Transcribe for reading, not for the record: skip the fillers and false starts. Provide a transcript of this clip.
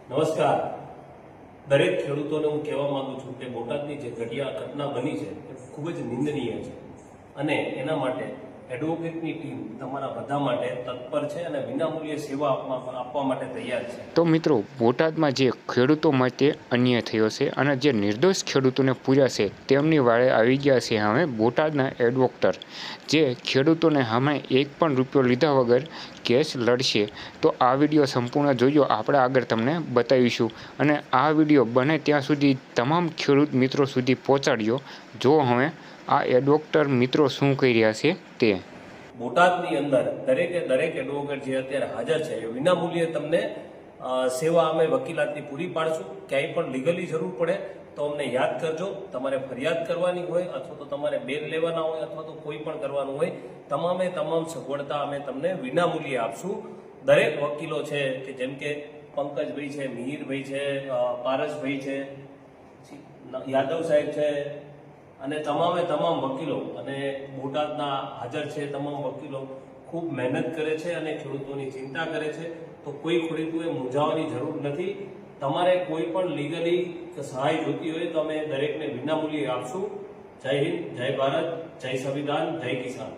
નમસ્કાર. દરેક ખેડૂતોને હું કહેવા માંગુ છું કે બોટાદની જે ઘટના બની છે એ ખૂબ જ નિંદનીય છે અને એના માટે એડવોકેટની ટીમ તમારા બધા માટે તત્પર છે અને વિનામૂલ્યે સેવા આપવા માટે તૈયાર છે. તો મિત્રો, બોટાદમાં જે ખેડૂતો માટે અન્યાય થયો છે અને જે નિર્દોષ ખેડૂતોને પૂર્યા છે તેમની વાળે આવી ગયા છે હવે બોટાદના એડવોકેટર, જે ખેડૂતોને સામે એક પણ રૂપિયો લીધા વગર કેસ લડશે. તો આ વિડીયો સંપૂર્ણ જોજો, આપણે આગળ તમને બતાવીશું અને આ વિડીયો બને ત્યાં સુધી તમામ ખેડૂત મિત્રો સુધી પહોંચાડ્યો. જો હવે આ એડવોકેટર મિત્રો શું કહી રહ્યા છે તે. બોટાદની અંદર દરેક એડવોકેટ જે અત્યારે હાજર છે એ વિનામૂલ્યે તમને સેવા અમે વકીલાતની પૂરી પાડશું. ક્યાંય પણ લીગલી જરૂર પડે તો અમને યાદ કરજો. તમારે ફરિયાદ કરવાની હોય અથવા તો તમારે બેલ લેવાના હોય અથવા તો કોઈ પણ કરવાનું હોય, તમામ સગવડતા અમે તમને વિનામૂલ્યે આપશું. દરેક વકીલો છે કે જેમ કે પંકજભાઈ છે, મિહિરભાઈ છે, પારસભાઈ છે, યાદવ સાહેબ છે અને તમામ વકીલો અને બોટાદના હાજર છે તમામ વકીલો ખૂબ મહેનત કરે છે અને ખેડૂતોની ચિંતા કરે છે. તો કોઈ ખેડૂતોએ મૂંઝાવાની જરૂર નથી. તમારે કોઈ પણ લીગલી સહાય જોતી હોય તો અમે દરેકને વિનામૂલ્યે આપશું. જય હિન્દ, જય ભારત, જય સંવિધાન, જય કિસાન.